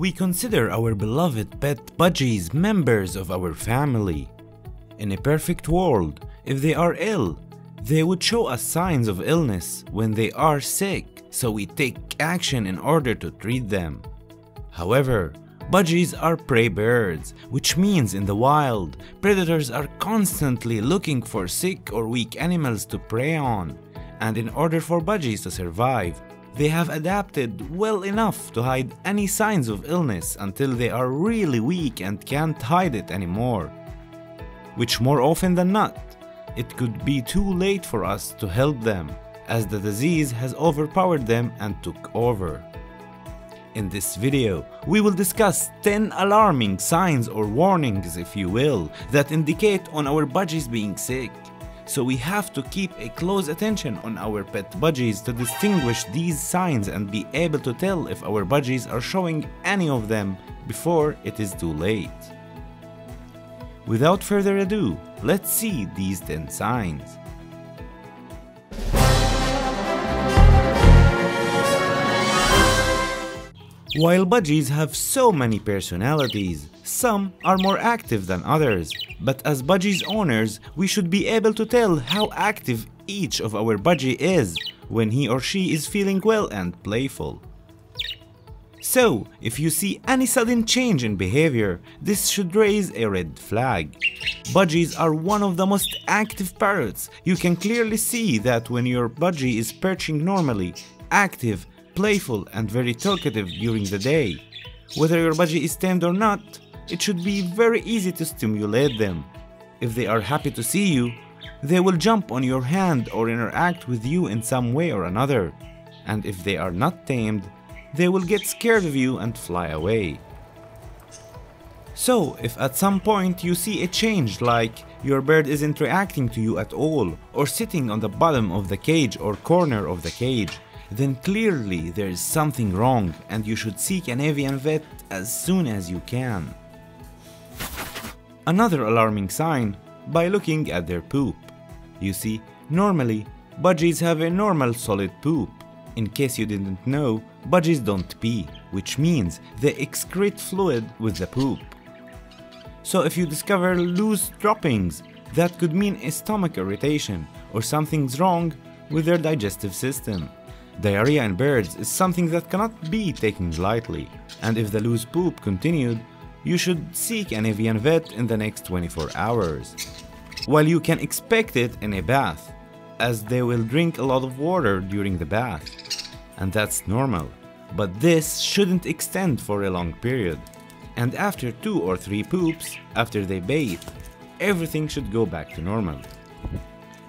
we consider our beloved pet budgies members of our family. In a perfect world, if they are ill, they would show us signs of illness when they are sick, so we take action in order to treat them. However, budgies are prey birds, which means in the wild, predators are constantly looking for sick or weak animals to prey on, and in order for budgies to survive, they have adapted well enough to hide any signs of illness until they are really weak and can't hide it anymore. Which more often than not, it could be too late for us to help them, as the disease has overpowered them and took over. In this video, we will discuss 10 alarming signs or warnings, if you will, that indicate on our budgies being sick. So we have to keep a close attention on our pet budgies to distinguish these signs and be able to tell if our budgies are showing any of them before it is too late. Without further ado, let's see these 10 signs. While budgies have so many personalities, some are more active than others, but as budgies owners, we should be able to tell how active each of our budgie is when he or she is feeling well and playful. So, if you see any sudden change in behavior, this should raise a red flag. Budgies are one of the most active parrots. You can clearly see that when your budgie is perching normally, active, playful and very talkative during the day. Whether your budgie is tamed or not, it should be very easy to stimulate them. If they are happy to see you, they will jump on your hand or interact with you in some way or another. And if they are not tamed, they will get scared of you and fly away. So, if at some point you see a change, like your bird isn't reacting to you at all, or sitting on the bottom of the cage or corner of the cage, then clearly there is something wrong and you should seek an avian vet as soon as you can. Another alarming sign, by looking at their poop. You see, normally, budgies have a normal solid poop. In case you didn't know, budgies don't pee, which means they excrete fluid with the poop. So if you discover loose droppings, that could mean a stomach irritation or something's wrong with their digestive system. Diarrhea in birds is something that cannot be taken lightly, and if the loose poop continued, you should seek an avian vet in the next 24 hours. While you can expect it in a bath, as they will drink a lot of water during the bath, and that's normal, but this shouldn't extend for a long period. And after 2 or 3 poops, after they bathe, everything should go back to normal.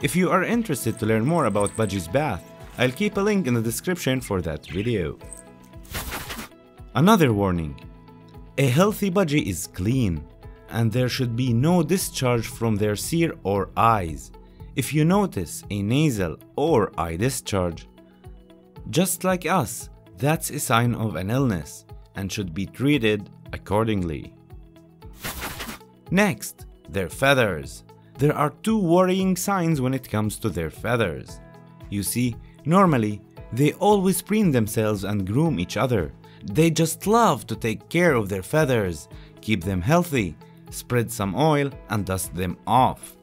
If you are interested to learn more about budgie's bath, I'll keep a link in the description for that video. Another warning. A healthy budgie is clean, and there should be no discharge from their cere or eyes. If you notice a nasal or eye discharge, just like us, that's a sign of an illness and should be treated accordingly. Next, their feathers. There are 2 worrying signs when it comes to their feathers. You see, normally, they always preen themselves and groom each other. They just love to take care of their feathers, keep them healthy, spread some oil and dust them off.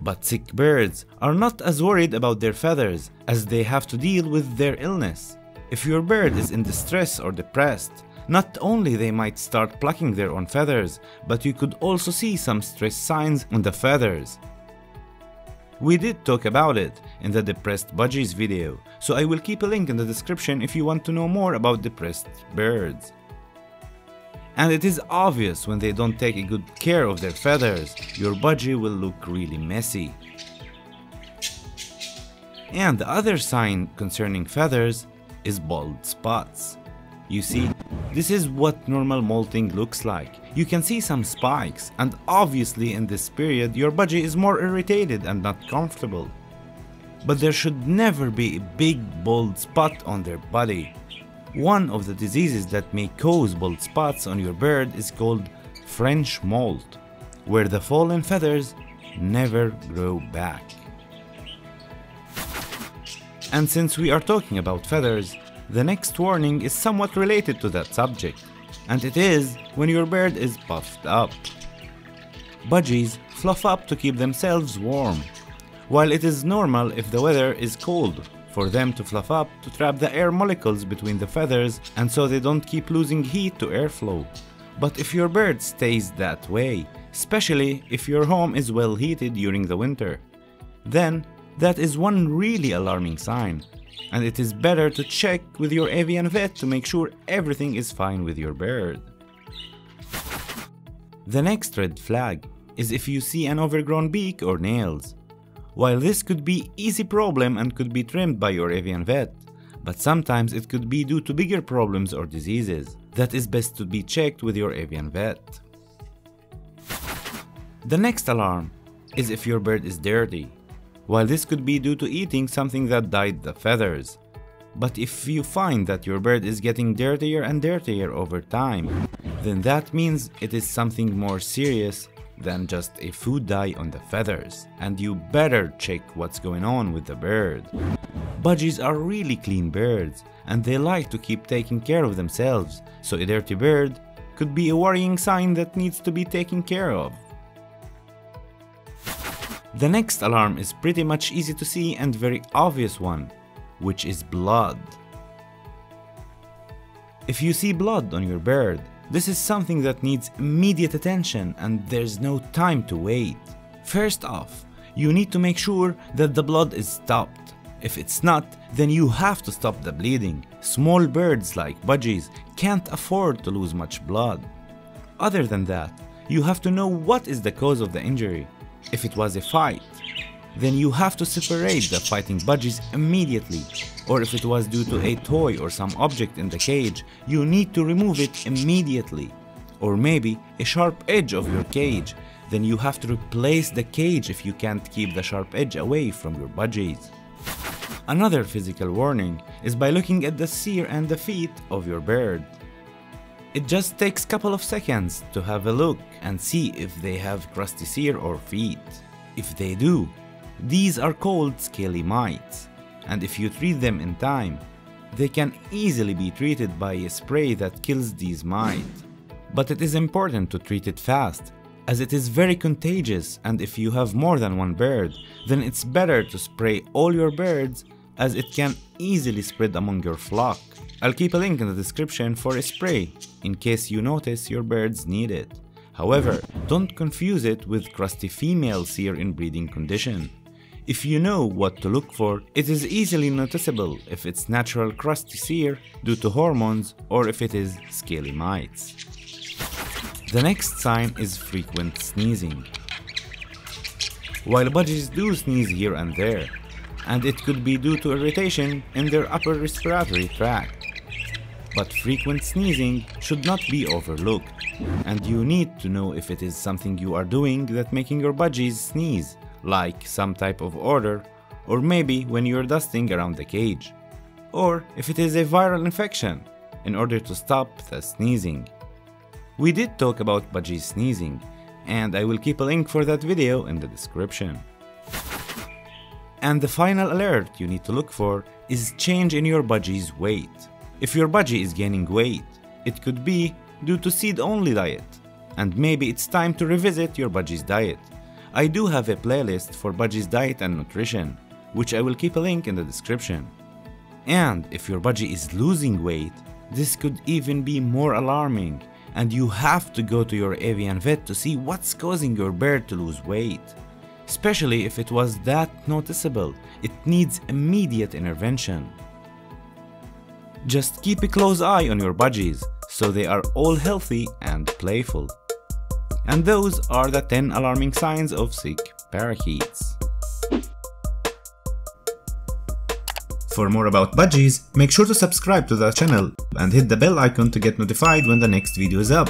But sick birds are not as worried about their feathers as they have to deal with their illness. If your bird is in distress or depressed, not only they might start plucking their own feathers, but you could also see some stress signs on the feathers. We did talk about it in the depressed budgies video, so I will keep a link in the description if you want to know more about depressed birds. And it is obvious when they don't take a good care of their feathers, your budgie will look really messy. And the other sign concerning feathers is bald spots. You see, this is what normal molting looks like. You can see some spikes, and obviously in this period your budgie is more irritated and not comfortable. But there should never be a big bald spot on their body. One of the diseases that may cause bald spots on your bird is called French molt, where the fallen feathers never grow back. And since we are talking about feathers, The next warning is somewhat related to that subject, and it is when your bird is puffed up. Budgies fluff up to keep themselves warm, while it is normal if the weather is cold for them to fluff up to trap the air molecules between the feathers and so they don't keep losing heat to airflow. But if your bird stays that way, especially if your home is well heated during the winter, then that is one really alarming sign, and it is better to check with your avian vet to make sure everything is fine with your bird. The next red flag is if you see an overgrown beak or nails. While this could be easy problem and could be trimmed by your avian vet, but sometimes it could be due to bigger problems or diseases that is best to be checked with your avian vet. The next alarm is if your bird is dirty. While this could be due to eating something that dyed the feathers, but if you find that your bird is getting dirtier and dirtier over time, then that means it is something more serious than just a food dye on the feathers, and you better check what's going on with the bird. Budgies are really clean birds, and they like to keep taking care of themselves, so a dirty bird could be a worrying sign that needs to be taken care of. The next alarm is pretty much easy to see and very obvious one, which is blood. If you see blood on your bird, this is something that needs immediate attention and there's no time to wait. First off, you need to make sure that the blood is stopped. If it's not, then you have to stop the bleeding. Small birds like budgies can't afford to lose much blood. Other than that, you have to know what is the cause of the injury. If it was a fight, then you have to separate the fighting budgies immediately. Or if it was due to a toy or some object in the cage, you need to remove it immediately. Or maybe a sharp edge of your cage, then you have to replace the cage if you can't keep the sharp edge away from your budgies. Another physical warning is by looking at the cere and the feet of your bird. It just takes a couple of seconds to have a look and see if they have crusty cere or feet. If they do, these are called scaly mites, and if you treat them in time, they can easily be treated by a spray that kills these mites. But it is important to treat it fast, as it is very contagious, and if you have more than one bird, then it's better to spray all your birds as it can easily spread among your flock. I'll keep a link in the description for a spray in case you notice your birds need it. However, don't confuse it with crusty female cere in breeding condition. If you know what to look for, it is easily noticeable if it's natural crusty cere due to hormones or if it is scaly mites. The next sign is frequent sneezing. While budgies do sneeze here and there, and it could be due to irritation in their upper respiratory tract, but frequent sneezing should not be overlooked, and you need to know if it is something you are doing that making your budgies sneeze, like some type of odor, or maybe when you're dusting around the cage, or if it is a viral infection, in order to stop the sneezing. We did talk about budgie sneezing, and I will keep a link for that video in the description. And the final alert you need to look for is change in your budgie's weight. If your budgie is gaining weight, it could be due to seed-only diet, and maybe it's time to revisit your budgie's diet. I do have a playlist for budgie's diet and nutrition, which I will keep a link in the description. And if your budgie is losing weight, this could even be more alarming, and you have to go to your avian vet to see what's causing your bird to lose weight. Especially if it was that noticeable, it needs immediate intervention. Just keep a close eye on your budgies so they are all healthy and playful. And those are the 10 alarming signs of sick parakeets. For more about budgies, make sure to subscribe to the channel and hit the bell icon to get notified when the next video is up.